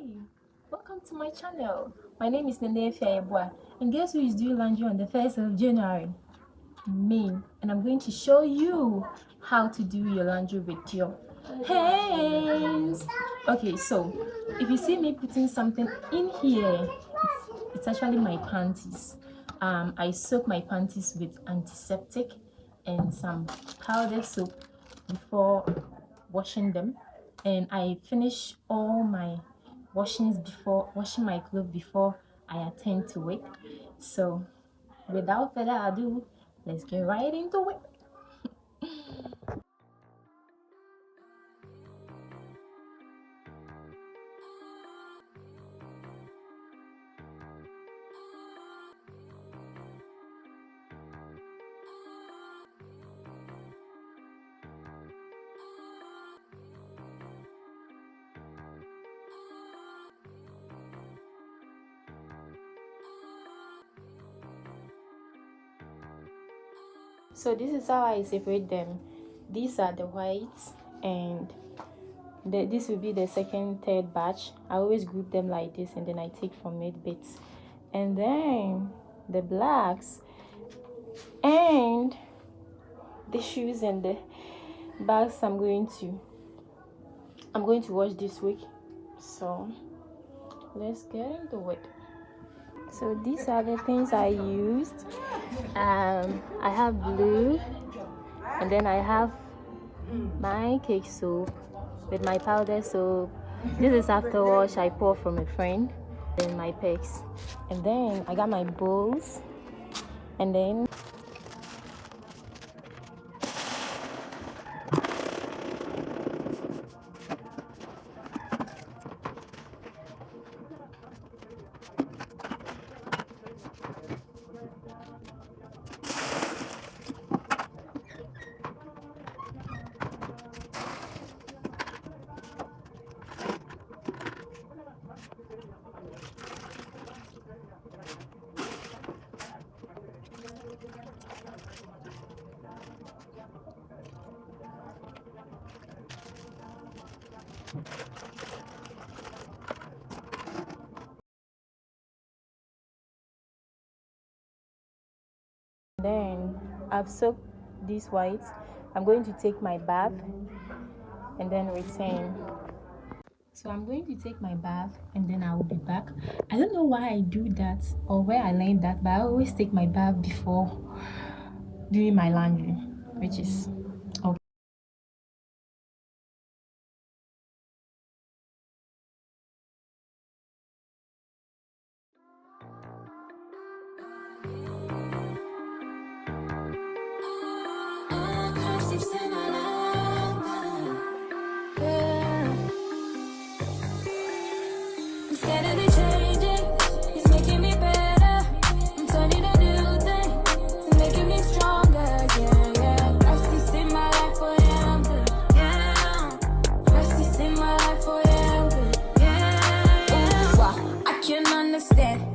Hey, welcome to my channel. My name is Afia Yeboah, and guess who is doing laundry on the 1st of January? Me. And I'm going to show you how to do your laundry with your hands. Okay, so if you see me putting something in here, it's actually my panties. I soak my panties with antiseptic and some powder soap before washing them, and I finish all my washings before washing my clothes before I attend to it. So without further ado, let's get right into it. So this is how I separate them. These are the whites, and this will be the second, third batch. I always group them like this, and then I take from it bits, and then the blacks and the shoes and the bags I'm going to wash this week. So let's get into it. So these are the things I used. I have blue, and then I have my cake soap with my powder soap. This is after wash I pour from a friend. Then my picks, and then I got my bowls, and then I've soaked these whites. I'm going to take my bath and then return. So I'm going to take my bath and then I will be back. I don't know why I do that or where I learned that, but I always take my bath before doing my laundry, which is okay.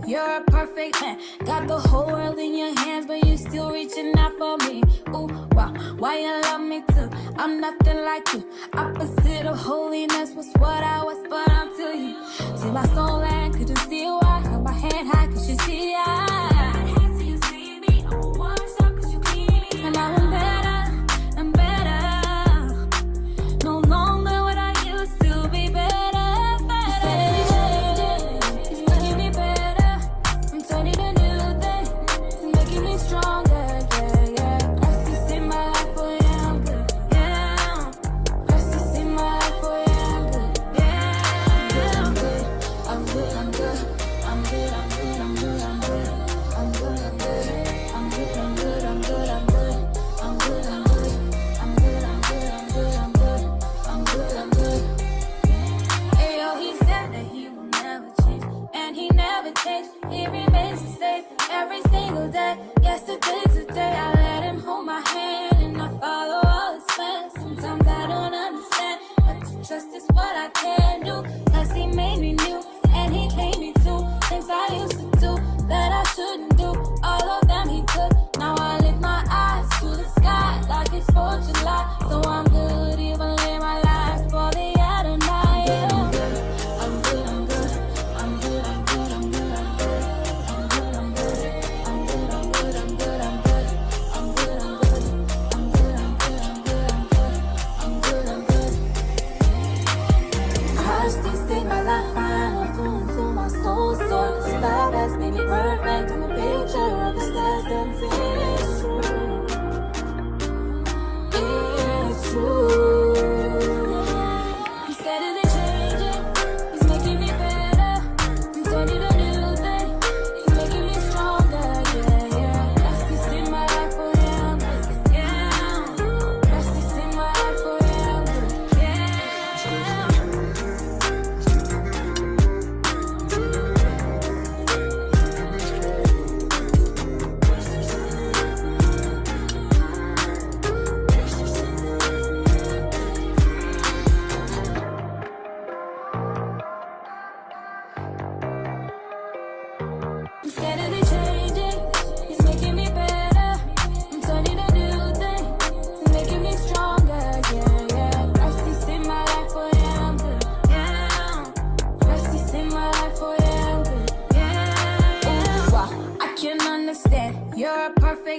You're a perfect man. Got the whole world in your hands, but you still reaching out for me. Ooh, wow, why you love me too? I'm nothing like you. Opposite of holiness was what I was, but until you see my soul and couldn't see why. Hold my hand high, cause you see the eye. And now I'm better, I'm better. No longer what I used to be better. He remains the same every single day. Yesterday, today, I let him hold my hand and I follow all his plans. Sometimes I don't understand, but to trust is what I can do. Cause he made me new and he made me too. Things I used to do that I shouldn't do. All of them he took. Now I lift my eyes to the sky like it's 4th of July. So I'm good, even live my life for the Adonai. I'm good, I'm good, I'm good.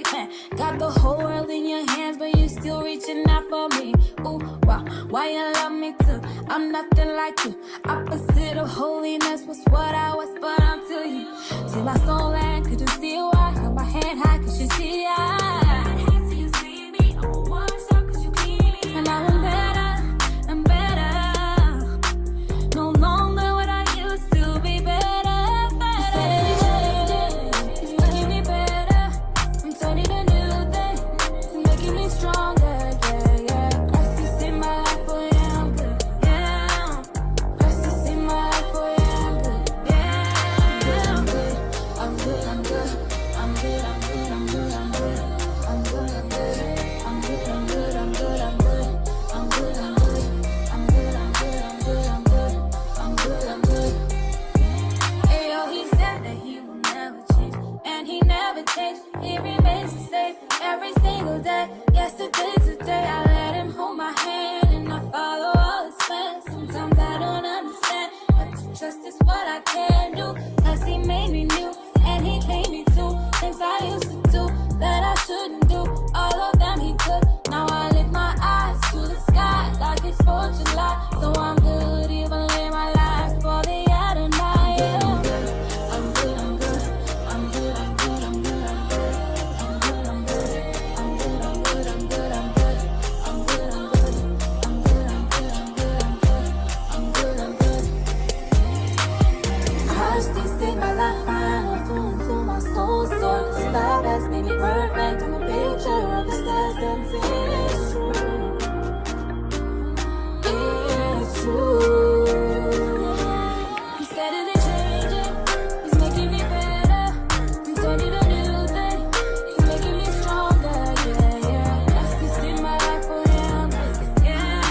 perfect man. Got the whole world in your hands, but you still reaching out for me. Ooh, wow, why you love me too? I'm nothing like you. Opposite of holiness was what I was, but until you see my soul and couldn't see why. Hold my hand high, cause you see the eye. And now I'm better, I'm better. No longer what I used to be better, better. It's making me better. I'm turning a new thing. It's making me stronger, yeah, yeah. Christ is in my life, oh yeah, I'm good, yeah. Christ is in my life, oh yeah, I'm good, yeah. I'm good, I'm good, I'm good, I'm good, I'm good, I'm good, I'm good, I'm good, I'm good, I'm good, I'm good, I'm good, I'm good. I'm good, I'm good, I'm good, I'm good, I'm good, I'm good, I'm good, I'm good. Ayo, he said that he will never change, and he never changed. He remains the same every single day. Yesterday, today, I let him hold my hand, and I follow all his plans. Sometimes I don't understand, but to trust is what I can do. Cause he made me new, and he made me do things I used to do that I shouldn't do. All of them he took. Now I lift my eyes to the sky like it's 4th of July. So I'm good, even live my life for the Adonai. I'm good, I'm good, I'm good, I'm good, I'm good, I'm good, I'm good, I'm good, I'm good, I'm good, I'm good, I'm good, I'm good, I'm good, I'm good, I'm good, I'm good, I'm good, I'm good, I'm good. Christ is in my life, I'm through and through my soul. So the love has made me perfect. I'm a picture of the stars and it's true. It's true. I'm scared of the changing. It's making me better. I'm turning a new thing. It's making me stronger. Yeah, yeah. Christ is in my life, oh yeah, I'm good. Yeah.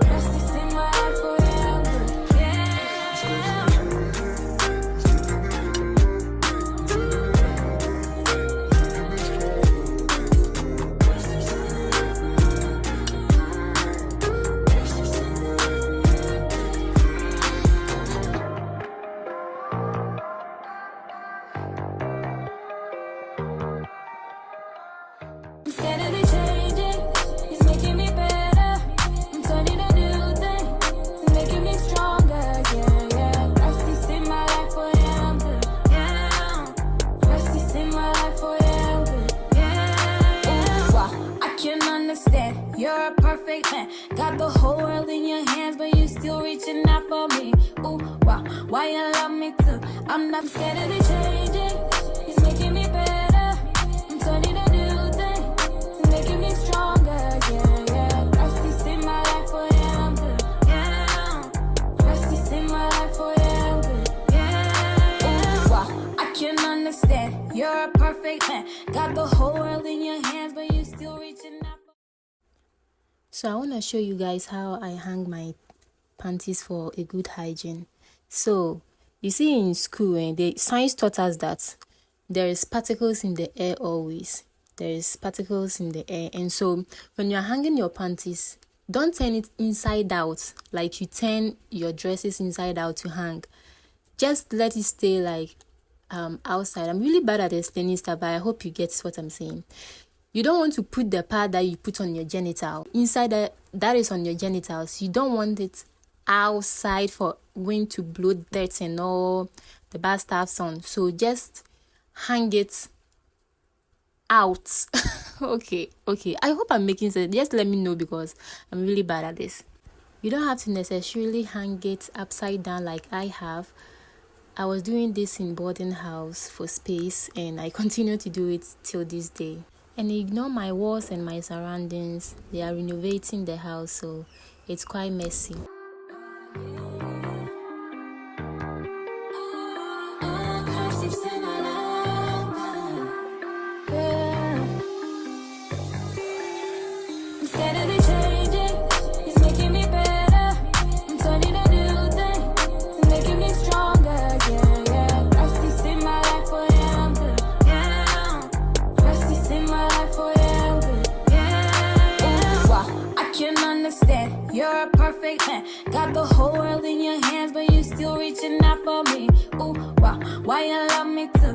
Christ is in my life, oh yeah, I'm good. Yeah. I'm scared of the changing. It's making me better. I'm turning a new thing. It's making me stronger. Yeah, yeah. Christ is in my life, oh yeah, I'm good. Yeah. Christ is in my life, oh yeah, I'm good. Yeah, yeah. Wow, I can understand. You're a perfect man. Got the whole world in your hands, but you still reaching out for me. Ooh, wow, why you love me too? I'm not scared of the changing. It's making me better. I'm turning a new thing. It's making me stronger. Yeah, yeah. Christ is in my life, oh yeah, I'm good. Yeah. Christ is in my life, oh yeah, I'm good. Yeah, yeah. Wow, I can understand. You're a perfect man. Got the whole world in your hands, but you still reaching out. So I want to show you guys how I hang my panties for a good hygiene. So you see in school, the science taught us that there is particles in the air always. There is particles in the air, and so when you're hanging your panties, don't turn it inside out like you turn your dresses inside out to hang. Just let it stay like outside. I'm really bad at explaining stuff, but I hope you get what I'm saying. You don't want to put the part that you put on your genital inside that is on your genitals. You don't want it outside for wind to blow dirt and all the bad stuffs on. So just hang it out. okay. I hope I'm making sense. Just let me know because I'm really bad at this. You don't have to necessarily hang it upside down like I have. I was doing this in boarding house for space, and I continue to do it till this day. And ignore my walls and my surroundings. They are renovating the house, so it's quite messy. You're a perfect man. Got the whole world in your hands, but you still reaching out for me. Ooh, wow, why you love me too?